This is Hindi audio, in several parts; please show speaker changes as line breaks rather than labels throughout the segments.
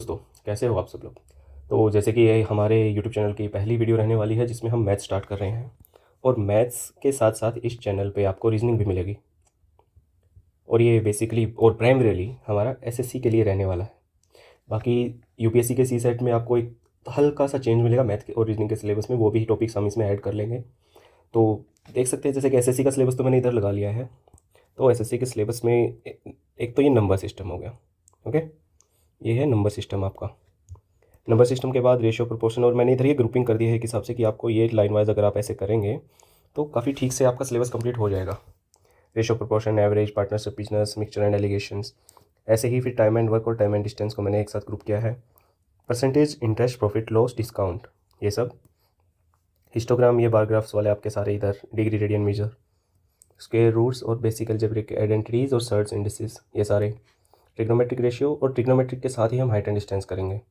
दोस्तों, कैसे हो आप सब लोग। तो जैसे कि ये हमारे यूट्यूब चैनल की पहली वीडियो रहने वाली है जिसमें हम मैथ स्टार्ट कर रहे हैं, और मैथ्स के साथ साथ इस चैनल पे आपको रीजनिंग भी मिलेगी। और ये बेसिकली और प्राइमरीली हमारा एसएससी के लिए रहने वाला है। बाकी यूपीएससी के सी सेट में आपको एक हल्का सा चेंज मिलेगा मैथ के और रीजनिंग के सिलेबस में, वो भी टॉपिक्स हम इसमें ऐड कर लेंगे। तो देख सकते हैं जैसे कि एसएससी का सिलेबस तो मैंने इधर लगा लिया है। तो एसएससी के सिलेबस में एक तो ये नंबर सिस्टम हो गया। ओके, ये है नंबर सिस्टम आपका। नंबर सिस्टम के बाद रेशियो प्रोपोर्शन, और मैंने इधर ये ग्रुपिंग कर दी है एक हिसाब से कि आपको ये लाइन वाइज अगर आप ऐसे करेंगे तो काफ़ी ठीक से आपका सिलेबस कंप्लीट हो जाएगा। Ratio proportion, average, partnership, business, mixture and allegations, ऐसे ही फिर टाइम एंड वर्क और टाइम एंड डिस्टेंस को मैंने एक साथ ग्रुप किया है। Percentage, interest, profit, loss, discount, ये सब। हिस्टोग्राम, ये बार ग्राफ्स वाले आपके सारे इधर, degree, radian, measure, square roots और बेसिक अलजेब्रिक आइडेंटिटीज और सर्च इंडिसेस, ये सारे। ट्रिग्नोमेट्रिक रेशियो, और ट्रिग्नोमेट्रिक के साथ ही हम हाइट एंड डिस्टेंस करेंगे।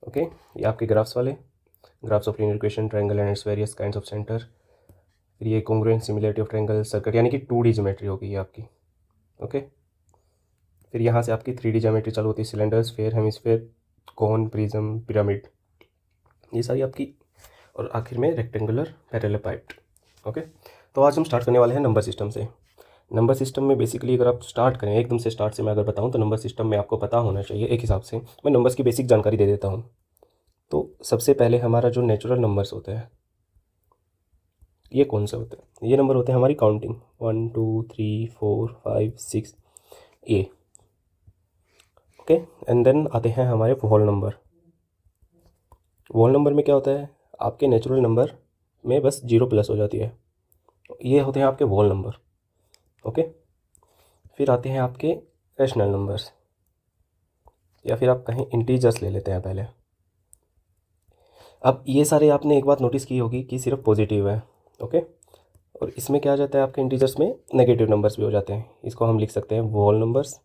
ओके, ये आपके ग्राफ्स वाले, graphs of linear equation, triangle and its various kinds of centre. फिर ये congruent, similarity of triangle, circle, यानी कि 2D ज्योमेट्री होगी ये आपकी। ओके, फिर यहाँ से आपकी 3D ज्योमेट्री चालू होती है, सिलेंडर, स्फीयर, हेमिस्फीयर, कोन, प्रिज्म, पिरामिड, ये सारी आपकी। और आखिर में रेक्टेंगुलर पैरेललोपाइड। ओके, तो आज हम स्टार्ट करने वाले हैं नंबर सिस्टम से। नंबर सिस्टम में बेसिकली अगर आप स्टार्ट करें एकदम से, स्टार्ट से मैं अगर बताऊं तो नंबर सिस्टम में आपको पता होना चाहिए एक हिसाब से। मैं नंबर्स की बेसिक जानकारी दे देता हूं। तो सबसे पहले हमारा जो नेचुरल नंबर्स होते हैं, ये कौन से होते हैं? ये नंबर होते हैं हमारी काउंटिंग, 1 2 3 4 5 6, ये। ओके, एंड देन आते हैं हमारे होल नंबर। होल नंबर में क्या होता है? आपके नेचुरल नंबर में बस 0 प्लस हो जाती है, ये होते हैं आपके होल नंबर। ओके, फिर आते हैं आपके रैशनल नंबर्स, या फिर आप कहें इंटीजर्स ले लेते हैं पहले। अब ये सारे आपने एक बात नोटिस की होगी कि सिर्फ पॉजिटिव है। ओके, और इसमें क्या आ जाता है आपके इंटीजर्स में? नेगेटिव नंबर्स भी हो जाते हैं। इसको हम लिख सकते हैं whole numbers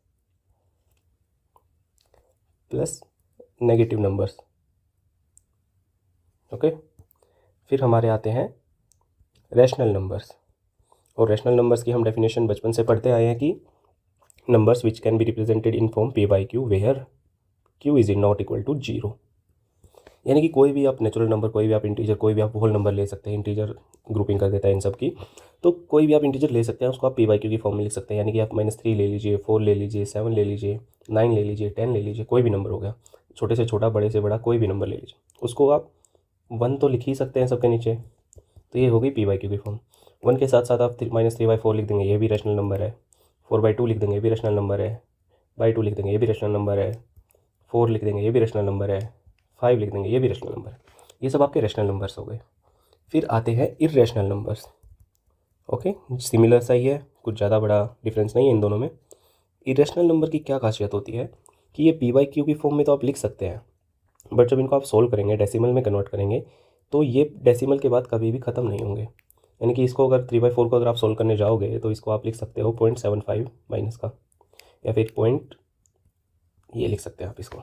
plus negative numbers. Okay, फिर हमारे आते हैं रैशनल नंबर्स, और रैशनल नंबर्स की हम डेफिनेशन बचपन से पढ़ते आए हैं कि numbers which can be represented in form p by Q where q is not equal to 0। यानी कि कोई भी आप नेचुरल नंबर, कोई भी आप इंटीजर, कोई भी आप होल नंबर ले सकते हैं। इंटीजर ग्रुपिंग कर देता है इन सब की। तो कोई भी आप इंटीजर ले सकते हैं, उसको आप p/q की फॉर्म में लिख सकते हैं। यानी कि आप -3 ले लीजिए, 4 ले लीजिए, 7 ले लीजिए, 9 ले लीजिए, 10 ले लीजिए, कोई भी नंबर हो गया, छोटे से छोटा, बड़े से बड़ा, कोई भी नंबर ले लीजिए। उसको आप 1 तो लिख ही सकते हैं सबके नीचे, तो ये हो गई p/q की फॉर्म। 1 के साथ साथ आप -3/4 लिख देंगे, ये भी रैशनल नंबर है। 4/2 लिख देंगे, ये भी रैशनल नंबर है। बाई 2 लिख देंगे, ये भी रैशनल नंबर है। 4 लिख देंगे, ये भी रैशनल नंबर है। 5 लिख देंगे, ये भी रैशनल नंबर है। ये सब आपके रैशनल नंबर्स हो गए। फिर आते हैं इर्रेशनल नंबर्स। ओके, सिमिलर सा ही है, कुछ ज़्यादा बड़ा डिफरेंस नहीं है इन दोनों में। इरेशनल नंबर की क्या खासियत होती है कि ये p/q की फॉर्म में तो आप लिख सकते हैं, बट जब इनको आप सोल्व करेंगे, डेसिमल में कन्वर्ट करेंगे, तो ये डेसिमल के बाद कभी भी ख़त्म नहीं होंगे। यानी कि इसको अगर 3/4 को अगर आप सोल्व करने जाओगे तो इसको आप लिख सकते हो 0.75 माइनस का, या फिर पॉइंट, ये लिख सकते हैं आप इसको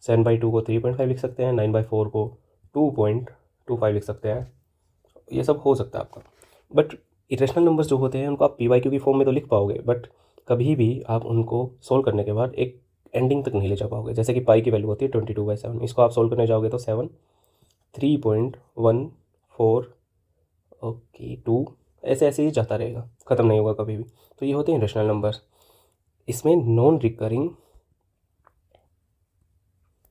7/2 को 3.5 लिख सकते हैं, 9/4 को 2.25 लिख सकते हैं। ये सब हो सकता है आपका। बट इरेशनल नंबर्स जो होते हैं उनको आप p/q की फॉर्म में तो लिख पाओगे, बट कभी भी आप उनको सोल्व करने के बाद एक एंडिंग तक नहीं ले जा पाओगे। जैसे कि पाई की वैल्यू होती है 22/7, इसको आप सोल्व करने जाओगे तो 7, 3.14, ओके 2, ऐसे ऐसे ही जाता रहेगा, ख़त्म नहीं होगा कभी भी। तो ये होते हैं इरेशनल नंबर्स। इसमें नॉन रिकरिंग,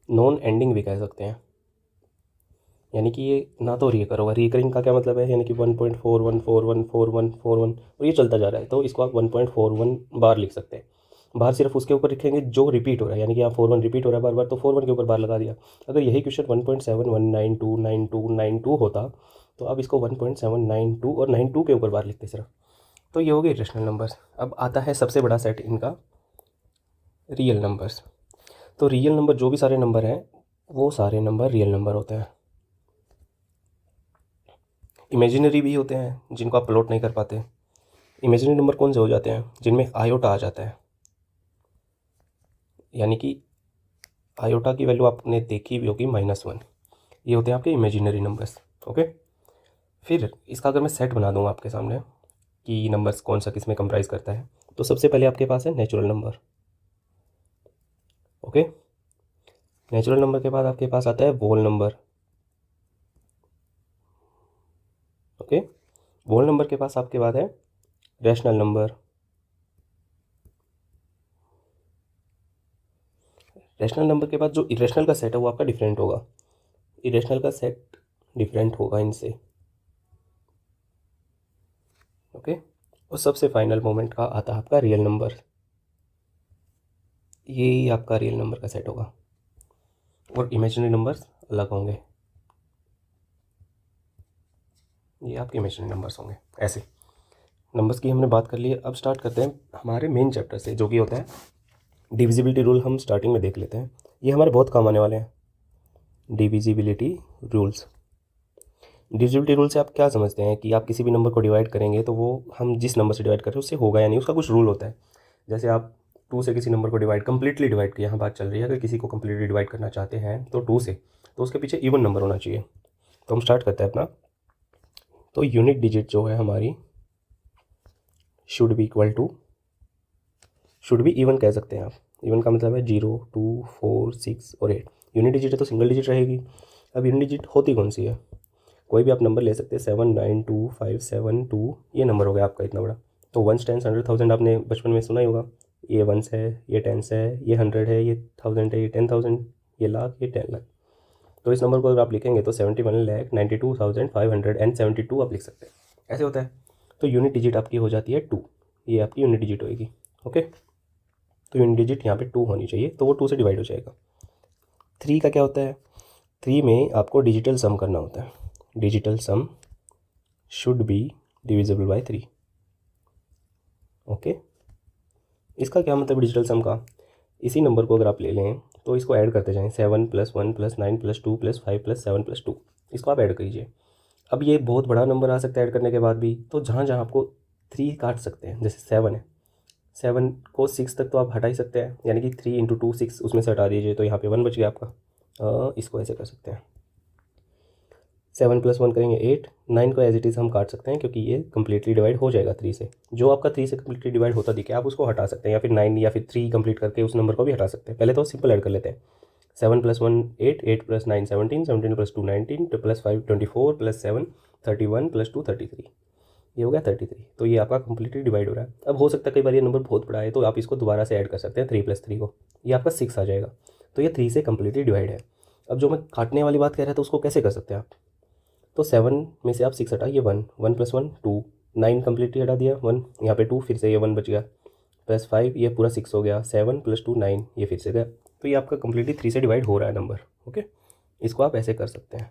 नॉन एंडिंग भी कह सकते हैं। यानी कि ये ना तो रिकर होगा। रिकरिंग का क्या मतलब है? यानी कि 1.41414141 और ये चलता जा रहा है, तो इसको आप 1.41 बार लिख सकते हैं। बार सिर्फ उसके ऊपर लिखेंगे जो रिपीट हो रहा है, यानी कि आप 41 रिपीट हो रहा है बार बार, तो 41 के ऊपर बार लगा दिया। अगर यही क्वेश्चन 1.71929292 होता तो आप इसको 1.792 और 92 के ऊपर बार लिखते सिर्फ। तो ये हो गए रेशनल नंबर्स। अब आता है सबसे बड़ा सेट इनका, रियल नंबर्स। तो रियल नंबर, जो भी सारे नंबर हैं वो सारे नंबर रियल नंबर होते हैं। इमेजिनरी भी होते हैं जिनको आप प्लॉट नहीं कर पाते। इमेजिनरी नंबर कौन से हो जाते हैं? जिनमें आयोटा आ जाता है, यानी कि आयोटा की वैल्यू आपने देखी भी होगी -1, ये होते हैं आपके इमेजिनरी नंबर्स। ओके, फिर इसका अगर मैं सेट बना दूँ आपके सामने कि नंबर्स कौन सा किस में कंप्राइज करता है, तो सबसे पहले आपके पास है natural number. Okay, natural number के बाद आपके पास आता है वोल नंबर। ओके, वोल नंबर के पास आपके बाद है रैशनल नंबर। रैशनल नंबर के बाद जो इरेशनल का सेट है वो आपका डिफरेंट होगा। इरेशनल का सेट डिफरेंट होगा इनसे। ओके, और सबसे फाइनल मोमेंट का आता है आपका रियल नंबर। ये आपका रियल नंबर का सेट होगा और इमेजिनरी नंबर्स अलग होंगे। ये आपके इमेजिनरी नंबर्स होंगे। ऐसे नंबर्स की हमने बात कर ली है। अब स्टार्ट करते हैं हमारे मेन चैप्टर से, जो कि होता है डिविजिबिलिटी रूल। हम स्टार्टिंग में देख लेते हैं, ये हमारे बहुत काम आने वाले हैं। Divisibility rules. डिविजिबिलिटी रूल से आप क्या समझते हैं कि आप किसी भी नंबर को डिवाइड करेंगे तो वो हम जिस नंबर से डिवाइड कर रहे हैं उससे होगा या नहीं, उसका कुछ रूल होता है। जैसे आप 2 से किसी नंबर को कंप्लीटली डिवाइड किया, यहाँ बात चल रही है अगर किसी को कंप्लीटली डिवाइड करना चाहते हैं तो 2 से, तो उसके पीछे इवन नंबर होना चाहिए। तो हम स्टार्ट करते हैं अपना। तो यूनिट डिजिट जो है हमारी should be equal to, should be even कह सकते हैं आप। इवन का मतलब है 0, 2, 4, 6 और 8। यूनिट डिजिट है तो सिंगल डिजिट रहेगी। अब यूनिट डिजिट होती कौन सी है? कोई भी आप नंबर ले सकते हैं, 7, 9, 2, 5, 7, 2, ये नंबर हो गया आपका इतना बड़ा। तो 1s, 10s, 100,000 आपने बचपन में सुना ही होगा। ये 1s है, ये 10s है, ये 100 है, ये 1000 है, ये 10,000, ये लाख, ये 10 लाख। तो इस नंबर को अगर आप लिखेंगे तो 71,92,572 आप लिख सकते हैं। ऐसे होता है। तो यूनिट डिजिट आपकी हो जाती है 2। ये आपकी यूनिट डिजिट होएगी। ओके, तो यूनिट डिजिट यहाँ पे 2 होनी चाहिए, तो वो 2 से डिवाइड हो जाएगा। 3 का क्या होता है? 3 में आपको डिजिटल सम करना होता है। Digital sum should be divisible by 3। Okay, इसका क्या मतलब डिजिटल सम का? इसी नंबर को अगर आप ले लें तो इसको ऐड करते जाएं, 7 + 1 + 9 + 2 + 5 + 7 + 2, इसको आप ऐड कीजिए। अब ये बहुत बड़ा नंबर आ सकता है ऐड करने के बाद भी, तो जहाँ जहाँ आपको 3 काट सकते हैं, जैसे 7 है, 7 को 6 तक तो आप हटा ही सकते हैं, यानी कि 3 × 2 6, उसमें से हटा दीजिए तो यहाँ पे 1 बच गया आपका। इसको ऐसे कर सकते हैं, 7 + 1 करेंगे 8, 9 को एज इट इज़ हम काट सकते हैं क्योंकि ये कम्प्लीटली डिवाइड हो जाएगा 3 से। जो आपका 3 से कम्प्लीटली डिवाइड होता दिखे आप उसको हटा सकते हैं, या फिर 9 या फिर 3 कंप्लीट करके उस नंबर को भी हटा सकते हैं। पहले तो सिंपल ऐड कर लेते हैं। 7 + 1 8, 8 + 9 17, 17 + 2 19, + 5 24, + 7 31, + 2 33, ये हो गया 33। तो ये आपका कम्प्लीटली डिवाइड हो रहा है। अब हो सकता है कई बार ये नंबर बहुत बड़ा है तो आप इसको दोबारा से ऐड कर सकते हैं, 3 + 3 को, ये आपका 6 आ जाएगा। तो ये 3 से कम्प्लीटली डिवाइड है। अब जो मैं काटने वाली बात कह रहा था उसको कैसे कर सकते हैं आप? तो 7 में से आप 6 हटाइए, 1, 1 + 1 2, 9 कम्प्लीटली हटा दिया 1, यहाँ पे 2, फिर से ये 1 बच गया, +5, ये पूरा 6 हो गया, 7 + 2 9, ये फिर से गया। तो ये आपका कम्प्लीटली 3 से डिवाइड हो रहा है नंबर। ओके, इसको आप ऐसे कर सकते हैं,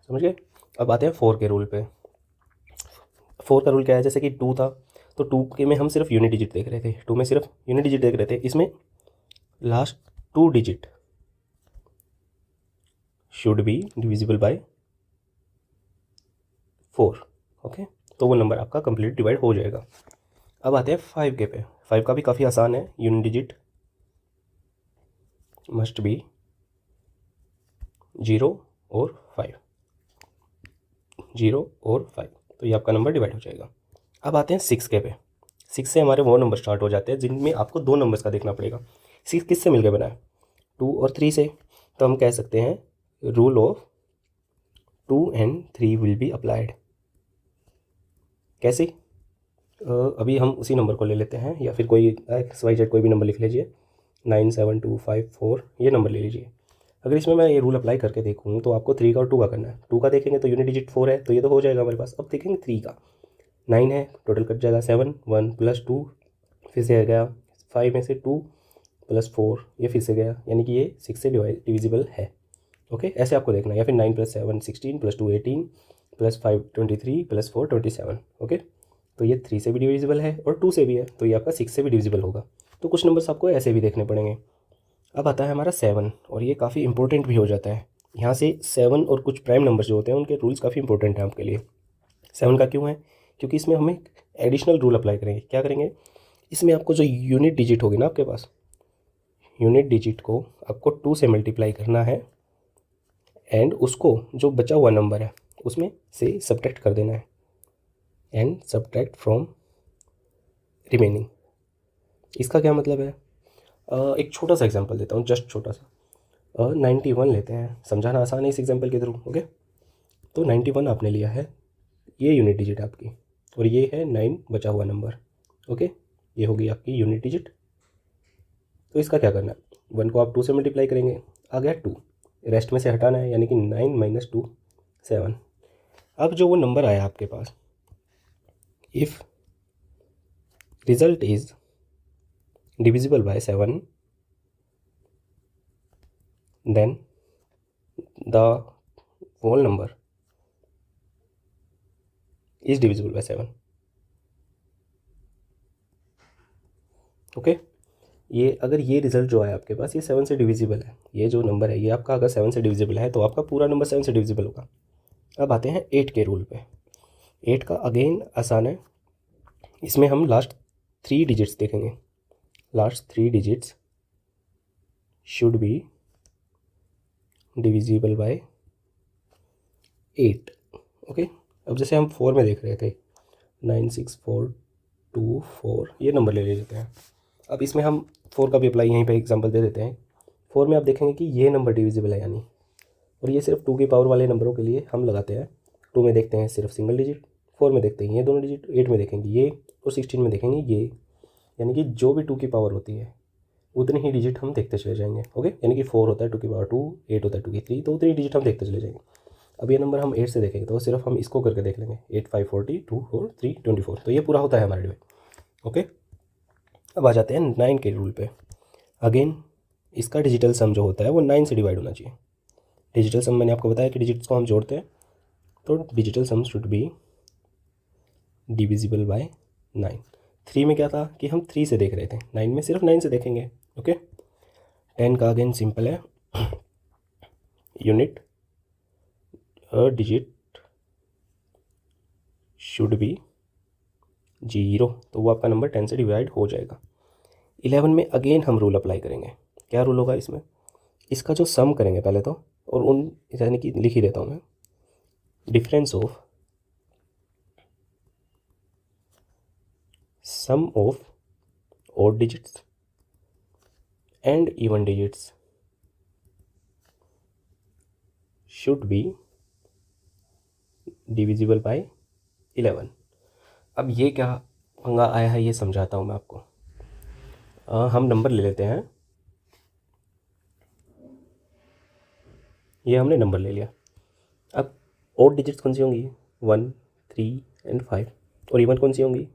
समझ गए? अब आते हैं 4 के रूल पे। 4 का रूल क्या है? जैसे कि 2 था तो 2 के में हम सिर्फ यूनिट डिजिट देख रहे थे, 2 में सिर्फ यूनिट डिजिट देख रहे थे। इसमें last 2 digit should be divisible bye 4। Okay, तो वो नंबर आपका कंप्लीट डिवाइड हो जाएगा। अब आते हैं 5 के पे। 5 का भी काफ़ी आसान है, यूनिट डिजिट मस्ट बी 0 और 5, 0 और 5, तो ये आपका नंबर डिवाइड हो जाएगा। अब आते हैं 6 के पे। 6 से हमारे वो नंबर स्टार्ट हो जाते हैं जिनमें आपको 2 नंबर्स का देखना पड़ेगा। 6 किससे मिलकर बना है? 2 और 3 से। तो हम कह सकते हैं rule of 2 and 3 will be applied. कैसे? अभी हम उसी नंबर को ले लेते हैं, या फिर कोई XYZ कोई भी नंबर लिख लीजिए, 9 7 2 5 4, ये नंबर ले लीजिए। अगर इसमें मैं ये रूल अप्लाई करके देखूँ तो आपको 3 का और 2 का करना है। 2 का देखेंगे तो यूनिट डिजिट 4 है तो ये तो हो जाएगा हमारे पास। अब देखेंगे 3 का, 9 है, टोटल कट जाएगा 7, 1 + 2, फिर से गया 5 में से 2 + 4, ये फिर से गया, यानी कि ये 6 से डिविजिबल है। ओके, ऐसे आपको देखना है। या फिर 9 + 7 16, + 2 18, + 5 23, + 4 27। ओके, तो ये 3 से भी डिविजिबल है और 2 से भी है, तो ये आपका 6 से भी डिविजिबल होगा। तो कुछ नंबर्स आपको ऐसे भी देखने पड़ेंगे। अब आता है हमारा 7, और ये काफ़ी इंपॉर्टेंट भी हो जाता है। यहाँ से 7 और कुछ प्राइम नंबर्स जो होते हैं उनके रूल्स काफ़ी इंपॉर्टेंट हैं आपके लिए। 7 का क्यों है? क्योंकि इसमें हम एक एडिशनल रूल अप्लाई करेंगे। क्या करेंगे? इसमें आपको जो यूनिट डिजिट होगी ना आपके पास, यूनिट डिजिट को आपको 2 से मल्टीप्लाई करना है, एंड उसको जो बचा हुआ नंबर है उसमें से सब्ट्रैक्ट कर देना है, एंड सब्ट्रैक्ट फ्रॉम रिमेनिंग। इसका क्या मतलब है? एक छोटा सा एग्जांपल देता हूँ, जस्ट छोटा सा। 91 लेते हैं, समझाना आसान है इस एग्जांपल के थ्रू। ओके, तो 91 आपने लिया है, ये यूनिट डिजिट आपकी, और ये है 9 बचा हुआ नंबर। ओके, ये होगी आपकी यूनिट डिजिट। तो इसका क्या करना है, 1 को आप 2 से मल्टीप्लाई करेंगे, आ गया 2, रेस्ट में से हटाना है, यानी कि 9 माइनस 2 7। अब जो वो नंबर आया आपके पास, if result is divisible by 7 then the whole number is divisible by 7। Okay, ये अगर ये रिजल्ट जो है आपके पास ये 7 से डिविजिबल है, ये जो नंबर है ये आपका अगर 7 से डिविजिबल है तो आपका पूरा नंबर 7 से डिविजिबल होगा। अब आते हैं 8 के रूल पे। 8 का अगेन आसान है, इसमें हम लास्ट 3 डिजिट्स देखेंगे। Last 3 digits should be divisible bye 8। Okay, अब जैसे हम 4 में देख रहे थे, 9 6 4 2 4, ये नंबर ले लेते हैं। अब इसमें हम 4 का भी अप्लाई यहीं पे एग्जांपल दे देते हैं। 4 में आप देखेंगे कि ये नंबर डिविजिबल है यानी, और ये सिर्फ 2 की पावर वाले नंबरों के लिए हम लगाते हैं। 2 में देखते हैं सिर्फ सिंगल डिजिट, 4 में देखते हैं ये दोनों डिजिट, 8 में देखेंगे ये, और 16 में देखेंगे ये। यानी कि जो भी 2 की पावर होती है उतनी ही डिजिट हम देखते चले जाएंगे। ओके, यानी कि 4 होता है 2 की पावर 2, 8 होता है 2 की 3, तो उतनी डिजिट हम देखते चले जाएंगे। अब ये नंबर हम 8 से देखेंगे तो सिर्फ हम इसको करके देख लेंगे, 8 5 40 2 4 3 24, तो ये पूरा होता है हमारे डिवाइड। ओके, अब आ जाते हैं 9 के रूल पे। अगेन इसका डिजिटल सम जो होता है वो 9 से डिवाइड होना चाहिए। डिजिटल सम मैंने आपको बताया कि डिजिट्स को हम जोड़ते हैं, तो digital sum should be divisible by 9। 3 में क्या था कि हम 3 से देख रहे थे, 9 में सिर्फ 9 से देखेंगे। ओके, 10 का अगेन सिंपल है, यूनिट डिजिट शुड बी 0, तो वो आपका नंबर 10 से डिवाइड हो जाएगा। 11 में अगेन हम रूल अप्लाई करेंगे। क्या रूल होगा इसमें, इसका जो सम करेंगे पहले तो, और उन यानी कि लिख ही देता हूँ मैं, difference of sum of odd digits and even digits should be divisible by 11। अब ये क्या पंगा आया है ये समझाता हूँ मैं आपको। हम नंबर ले लेते हैं, ये हमने नंबर ले लिया। अब odd डिजिट्स कौन सी होंगी, 1 3 एंड 5, और इवन कौन सी होंगी,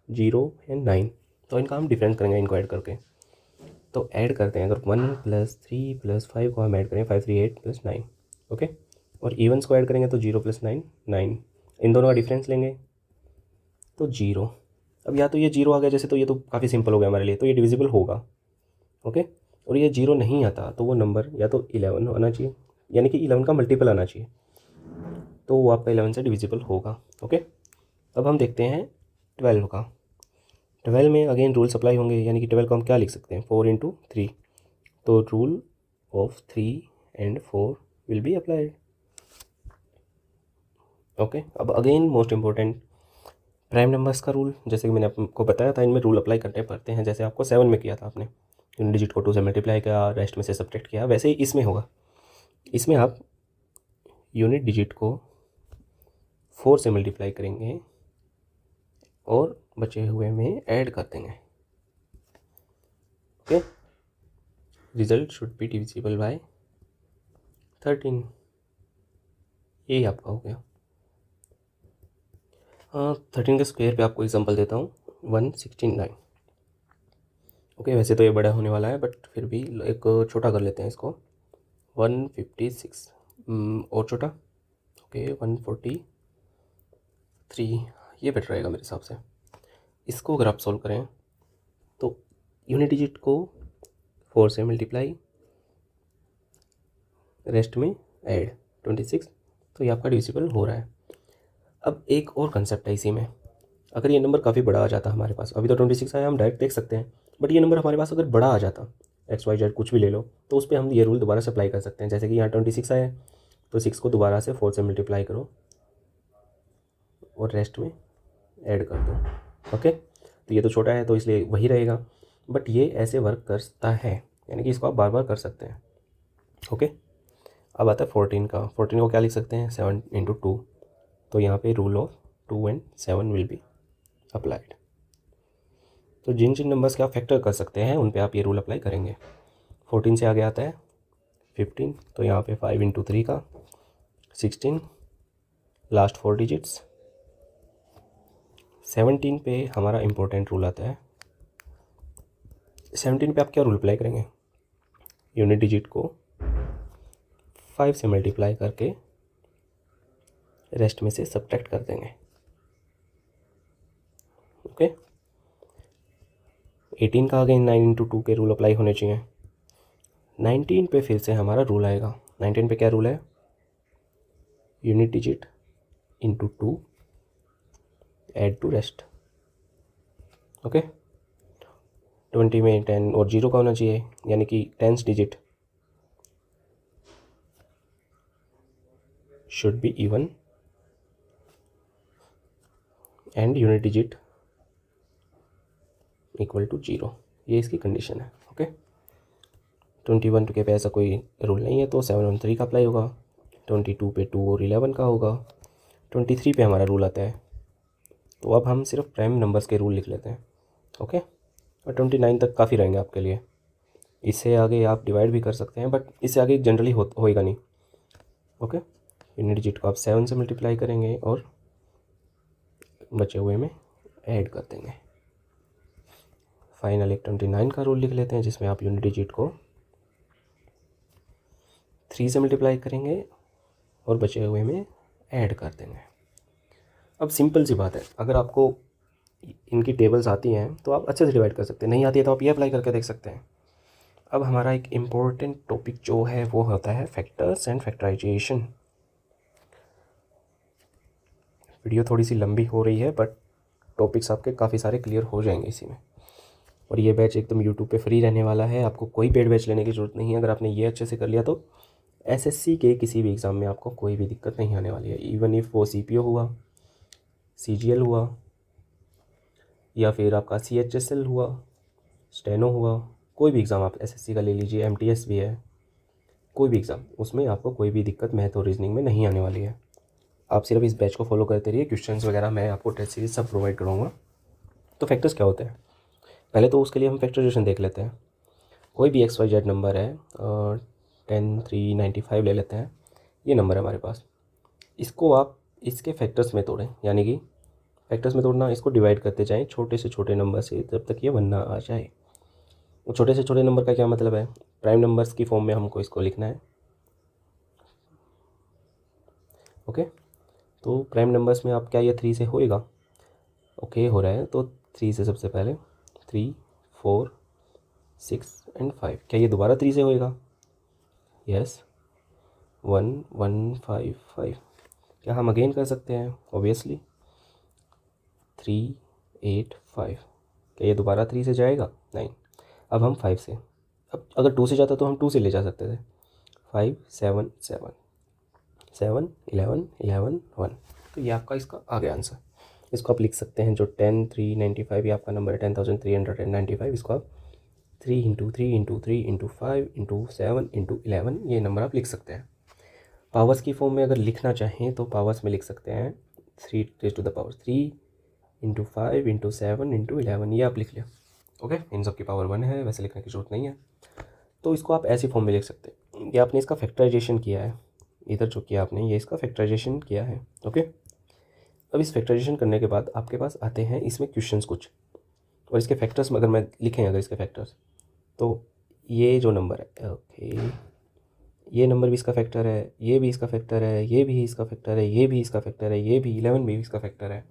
0 एंड 9। तो इनका हम डिफरेंस करेंगे इनको ऐड करके। तो ऐड करते हैं, अगर 1 + 3 + 5 को हम ऐड करें 5 3 8 + 9। ओके, और इवन्स को ऐड करेंगे तो 0 + 9 9, इन दोनों का डिफरेंस लेंगे तो 0। अब या तो ये 0 आ गया जैसे, तो ये तो काफ़ी सिंपल हो गया हमारे लिए, तो ये डिविजिबल होगा। ओके, और ये 0 नहीं आता तो वो नंबर या तो 11 आना चाहिए, यानी कि 11 का मल्टीपल आना चाहिए, तो वो आपका 11 से डिविजिबल होगा। ओके, अब हम देखते हैं 12 का। 12 में अगेन रूल अप्लाई होंगे, यानी कि 12 को हम क्या लिख सकते हैं, 4 × 3, तो rule of 3 and 4 will be applied. Okay, अब again most important prime numbers का रूल, जैसे कि मैंने आपको बताया था, इनमें रूल अप्लाई करने पड़ते हैं। जैसे आपको 7 में किया था, आपने यूनिट डिजिट को 2 से मल्टीप्लाई किया, रेस्ट में से सब्ट्रैक्ट किया, वैसे ही इसमें होगा। इसमें आप यूनिट डिजिट को 4 से मल्टीप्लाई करेंगे और बचे हुए में ऐड कर देंगे। Okay, result should be divisible bye 13, यही आपका हो गया। 13 के स्क्वायर पे आपको एग्जांपल देता हूँ, 169। ओके, वैसे तो ये बड़ा होने वाला है, बट फिर भी एक छोटा कर लेते हैं इसको, 156 और छोटा। ओके, 143, ये बेटर रहेगा मेरे हिसाब से। इसको अगर आप सॉल्व करें तो यूनिट डिजिट को 4 से मल्टीप्लाई, रेस्ट में ऐड 26, तो ये आपका डिविजिबल हो रहा है। अब एक और कंसेप्ट है इसी में, अगर ये नंबर काफ़ी बड़ा आ जाता हमारे पास, अभी तो 26 आया, हम डायरेक्ट देख सकते हैं, बट ये नंबर हमारे पास अगर बड़ा आ जाता, XYZ कुछ भी ले लो, तो उस पर हम ये रूल दोबारा से अप्लाई कर सकते हैं। जैसे कि यहाँ 26 आया, तो 6 को दोबारा से 4 से मल्टीप्लाई करो और रेस्ट में ऐड कर दो। ओके, तो ये तो छोटा है तो इसलिए वही रहेगा, बट ये ऐसे वर्क करता है, यानी कि इसको आप बार बार कर सकते हैं। ओके, अब आता है 14 का। 14 को क्या लिख सकते हैं, 7 × 2। तो यहाँ पे rule of 2 and 7 will be applied. तो जिन जिन नंबर्स के आप फैक्टर कर सकते हैं उन पे आप ये रूल अप्लाई करेंगे। 14 से आगे आता है 15, तो यहाँ पे 5 × 3 का 16, लास्ट 4 डिजिट्स। 17 पे हमारा इम्पोर्टेंट रूल आता है। 17 पे आप क्या रूल अप्लाई करेंगे, यूनिट डिजिट को 5 से मल्टीप्लाई करके रेस्ट में से सब्ट्रैक्ट कर देंगे। ओके, 18 का अगेन 9 × 2 के रूल अप्लाई होने चाहिए। 19 पे फिर से हमारा रूल आएगा। 19 पे क्या रूल है, unit digit into 2 add to rest. Okay, 20 में 10 और 0 का होना चाहिए, यानी कि 10th digit should be even and unit digit equal to 0, ये इसकी कंडीशन है। ओके, 21 के पे ऐसा कोई रूल नहीं है, तो 7 और 3 का अप्लाई होगा। 22 पे 2 और 11 का होगा। 23 पे हमारा रूल आता है। तो अब हम सिर्फ प्राइम नंबर्स के रूल लिख लेते हैं। ओके, और 29 तक काफ़ी रहेंगे आपके लिए। इससे आगे आप डिवाइड भी कर सकते हैं, बट इससे आगे जनरली होएगा नहीं। ओके, यूनिट डिजिट को आप 7 से मल्टीप्लाई करेंगे और बचे हुए में ऐड कर देंगे। फाइनल एक 29 का रूल लिख लेते हैं, जिसमें आप यूनिट डिजिट को 3 से मल्टीप्लाई करेंगे और बचे हुए में ऐड कर देंगे। अब सिंपल सी बात है, अगर आपको इनकी टेबल्स आती हैं तो आप अच्छे से डिवाइड कर सकते हैं, नहीं आती है तो आप ये अप्लाई करके देख सकते हैं। अब हमारा एक इम्पोर्टेंट टॉपिक जो है वो होता है फैक्टर्स एंड फैक्टराइजेशन। वीडियो थोड़ी सी लंबी हो रही है, बट टॉपिक्स आपके काफ़ी सारे क्लियर हो जाएंगे इसी में। और ये बैच एकदम यूट्यूब पे फ्री रहने वाला है, आपको कोई पेड बैच लेने की ज़रूरत नहीं है। अगर आपने ये अच्छे से कर लिया तो एसएससी के किसी भी एग्ज़ाम में आपको कोई भी दिक्कत नहीं आने वाली है। इवन इफ़ वो सीपीओ हुआ, सीजीएल हुआ, या फिर आपका सीएचएसएल हुआ, स्टेनो हुआ, कोई भी एग्ज़ाम आप एसएससी का ले लीजिए, एमटीएस भी है, कोई भी एग्ज़ाम, उसमें आपको कोई भी दिक्कत मैथ और रीजनिंग में नहीं आने वाली है। आप सिर्फ इस बैच को फॉलो करते रहिए, क्वेश्चंस वगैरह मैं आपको टेस्ट सीरीज सब प्रोवाइड करूँगा। तो फैक्टर्स क्या होते हैं, पहले तो उसके लिए हम फैक्टराइजेशन देख लेते हैं। कोई भी XYZ नंबर है, 10 3 95 ले लेते हैं, ये नंबर है हमारे पास। इसको आप इसके फैक्टर्स में तोड़ें, यानी कि फैक्टर्स में तोड़ना, इसको डिवाइड करते जाएं छोटे से छोटे नंबर से जब तक ये 1 ना आ जाए। वो छोटे से छोटे नंबर का क्या मतलब है, प्राइम नंबर्स की फॉर्म में हमको इसको लिखना है। ओके, तो प्राइम नंबर्स में आप क्या ये 3 से होएगा, ओके हो रहा है, तो 3 से सबसे पहले 3 4 6 एंड 5, क्या ये दोबारा 3 से होएगा, यस 1 1 5 5। क्या हम अगेन कर सकते हैं, ऑब्वियसली 3 8 5, क्या ये दोबारा 3 से जाएगा, नहीं। अब हम 5 से, अब अगर 2 से जाता तो हम 2 से ले जा सकते थे। 5 7 7 7 11 11 1, तो ये आपका इसका आ गया आंसर। इसको आप लिख सकते हैं, जो 10 3 95 ये आपका नंबर है 10,395, इसको आप 3 × 3 × 3 × 5 × 7 × 11 ये नंबर आप लिख सकते हैं। पावर्स की फॉर्म में अगर लिखना चाहें तो पावर्स में लिख सकते हैं 3 × 3 × 5 × 7 × 11, ये आप लिख लिया। ओके, इन सब की पावर 1 है, वैसे लिखने की ज़रूरत नहीं है। तो इसको आप ऐसी फॉर्म में लिख सकते हैं। ये आपने इसका फैक्टराइजेशन किया है, इधर जो किया आपने ये इसका फैक्टराइजेशन किया है। ओके, अब इस फैक्टराइजेशन करने के बाद आपके पास आते हैं इसमें क्वेश्चंस कुछ, और इसके फैक्टर्स में अगर मैं लिखें अगर इसके फैक्टर्स, तो ये जो नंबर है, ओके ये नंबर भी इसका फैक्टर है, ये भी इसका फैक्टर है, ये भी इसका फैक्टर है, ये भी इसका फैक्टर है, ये भी 11 भी इसका फैक्टर है।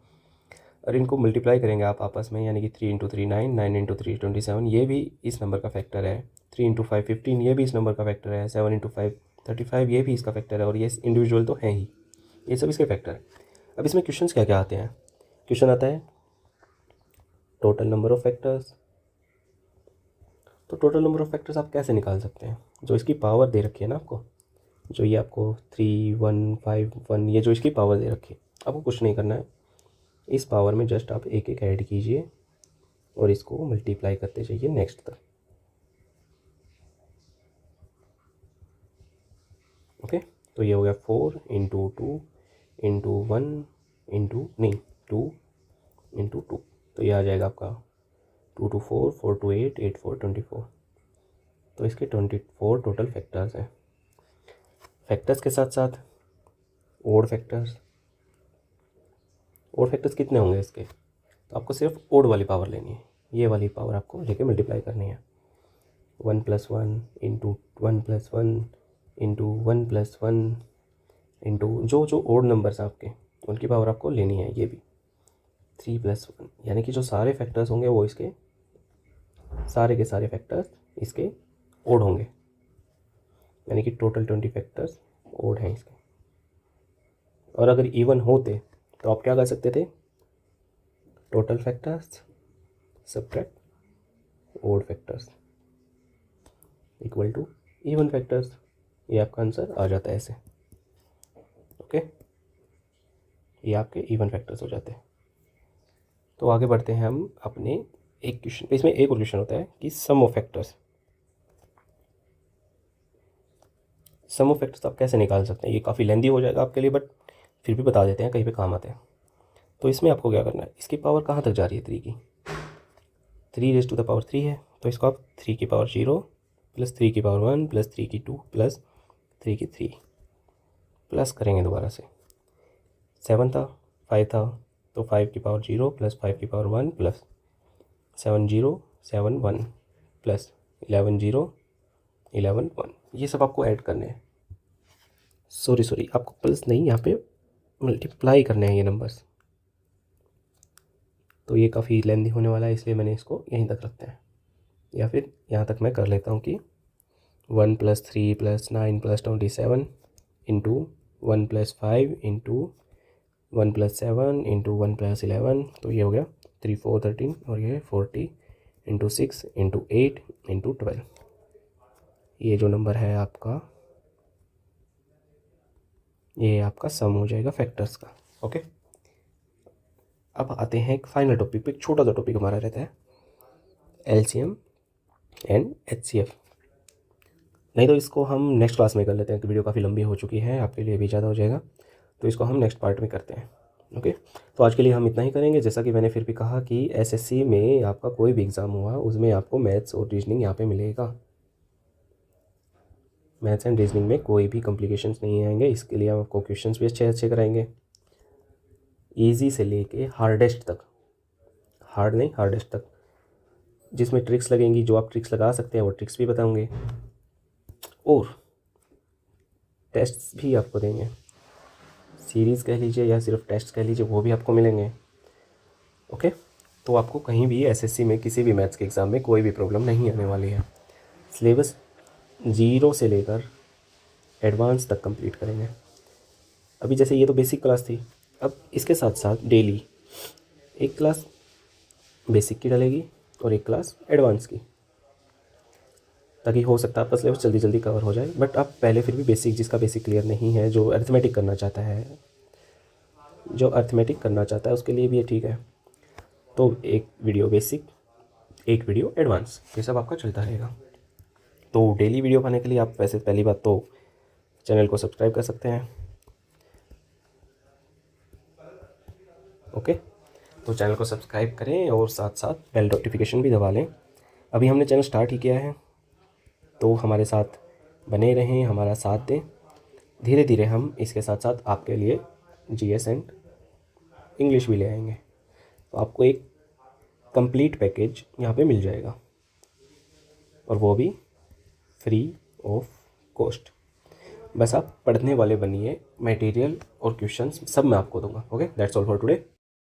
और इनको मल्टीप्लाई करेंगे आप आपस में, यानी कि 3 × 3 9 9 × 3 27, ये भी इस नंबर का फैक्टर है। 3 × 5 15, ये भी इस नंबर का फैक्टर है। 7 × 5 35, ये भी इसका फैक्टर है। और ये इंडिविजुअल तो हैं ही, ये सब इसके फैक्टर है। अब इसमें क्वेश्चंस क्या क्या आते हैं, क्वेश्चन आता है टोटल नंबर ऑफ फैक्टर्स। तो टोटल नंबर ऑफ फैक्टर्स आप कैसे निकाल सकते हैं, जो इसकी पावर दे रखी है ना आपको, जो ये आपको 3 1 5 1, ये जो इसकी पावर दे रखी है, आपको कुछ नहीं करना है। इस पावर में जस्ट आप एक एक ऐड कीजिए और इसको मल्टीप्लाई करते जाइए नेक्स्ट तक। ओके, तो ये हो गया 4 इंटू 2 इंटू 1 इंटू नहीं 2 इंटू 2, तो ये आ जाएगा आपका 2 2 4 4 2 8 8 4 24। तो इसके 24 टोटल फैक्टर्स हैं। फैक्टर्स के साथ साथ ओड फैक्टर्स कितने होंगे इसके, तो आपको सिर्फ ओड वाली पावर लेनी है, ये वाली पावर आपको लेके मल्टीप्लाई करनी है। 1 + 1 इंटू 1 + 1 इंटू 1 + 1 इंटू जो ओड नंबर्स हैं आपके उनकी पावर आपको लेनी है। ये भी 3 + 1, यानी कि जो सारे फैक्टर्स होंगे वो इसके सारे के सारे फैक्टर्स इसके ओड होंगे, यानी कि टोटल 20 फैक्टर्स ओड हैं इसके। और अगर इवन होते तो आप क्या कर सकते थे, total factors subtract odd factors equal to even factors. ये आपका आंसर आ जाता है ऐसे। ओके, ये आपके इवन फैक्टर्स हो जाते हैं। तो आगे बढ़ते हैं हम अपने एक क्वेश्चन। इसमें एक और क्वेश्चन होता है कि सम ऑफ फैक्टर्स आप कैसे निकाल सकते हैं। ये काफ़ी लेंदी हो जाएगा आपके लिए, बट फिर भी बता देते हैं, कहीं पे काम आते हैं। तो इसमें आपको क्या करना है, इसकी पावर कहाँ तक जा रही है 3 की, 3 है, तो इसको आप 3 की पावर 0 प्लस 3 की पावर 1 प्लस 3 की 2 प्लस 3 की 3 प्लस करेंगे दोबारा से। 7 था 5 था, तो 5 की पावर 0 प्लस 5 की पावर 1 प्लस 7 0 7 1 प्लस 11 0 11 1। ये सब आपको ऐड करने हैं। सॉरी आपको प्लस नहीं, यहाँ पे मल्टीप्लाई करने हैं ये नंबर्स। तो ये काफ़ी लेंदी होने वाला है, इसलिए मैंने इसको यहीं तक रखते हैं, या फिर यहाँ तक मैं कर लेता हूँ कि 1 + 3 + 9 + 27 इंटू 1 + 5 इंटू 1 + 7 इंटू 1 + 11, तो ये हो गया 3 4 13 और ये 40 इंटू 6 इंटू 8 इंटू 12। ये जो नंबर है आपका, ये आपका सम हो जाएगा फैक्टर्स का। ओके, अब आते हैं एक फाइनल टॉपिक पे। एक छोटा सा टॉपिक हमारा रहता है LCM एंड HCF। नहीं तो इसको हम नेक्स्ट क्लास में कर लेते हैं, कि वीडियो काफ़ी लंबी हो चुकी है, आपके लिए भी ज़्यादा हो जाएगा, तो इसको हम नेक्स्ट पार्ट में करते हैं। ओके, तो आज के लिए हम इतना ही करेंगे। जैसा कि मैंने फिर भी कहा कि SSC में आपका कोई भी एग्ज़ाम हुआ उसमें आपको मैथ्स और रीजनिंग यहाँ पे मिलेगा। मैथ्स एंड रीजनिंग में कोई भी कॉम्प्लिकेशंस नहीं आएंगे। इसके लिए हम आपको क्वेश्चंस भी अच्छे कराएंगे, ईजी से लेके हार्डेस्ट तक, हार्ड नहीं हार्डेस्ट तक, जिसमें ट्रिक्स लगेंगी, जो आप ट्रिक्स लगा सकते हैं वो ट्रिक्स भी बताऊंगे, और टेस्ट्स भी आपको देंगे। सीरीज़ कह लीजिए या सिर्फ टेस्ट कह लीजिए, वो भी आपको मिलेंगे। ओके, तो आपको कहीं भी SSC में किसी भी मैथ्स के एग्ज़ाम में कोई भी प्रॉब्लम नहीं आने वाली है। सिलेबस 0 से लेकर एडवांस तक कंप्लीट करेंगे। अभी जैसे ये तो बेसिक क्लास थी, अब इसके साथ साथ डेली एक क्लास बेसिक की डलेगी और एक क्लास एडवांस की, ताकि हो सकता है आपका सिलेबस जल्दी कवर हो जाए। बट आप पहले फिर भी बेसिक, जिसका बेसिक क्लियर नहीं है, जो अर्थमेटिक करना चाहता है, उसके लिए भी ये ठीक है। तो एक वीडियो बेसिक, एक वीडियो एडवांस, ये सब आपका चलता रहेगा। तो डेली वीडियो पाने के लिए आप वैसे पहली बात तो चैनल को सब्सक्राइब कर सकते हैं। ओके, तो चैनल को सब्सक्राइब करें और साथ साथ बेल नोटिफिकेशन भी दबा लें। अभी हमने चैनल स्टार्ट ही किया है, तो हमारे साथ बने रहें, हमारा साथ दें। धीरे धीरे हम इसके साथ साथ आपके लिए GS एंड इंग्लिश भी ले आएंगे, तो आपको एक कंप्लीट पैकेज यहाँ पे मिल जाएगा, और वो भी फ्री ऑफ कॉस्ट। बस आप पढ़ने वाले बनिए, मटेरियल और क्वेश्चंस सब मैं आपको दूंगा। Okay, that's all for today.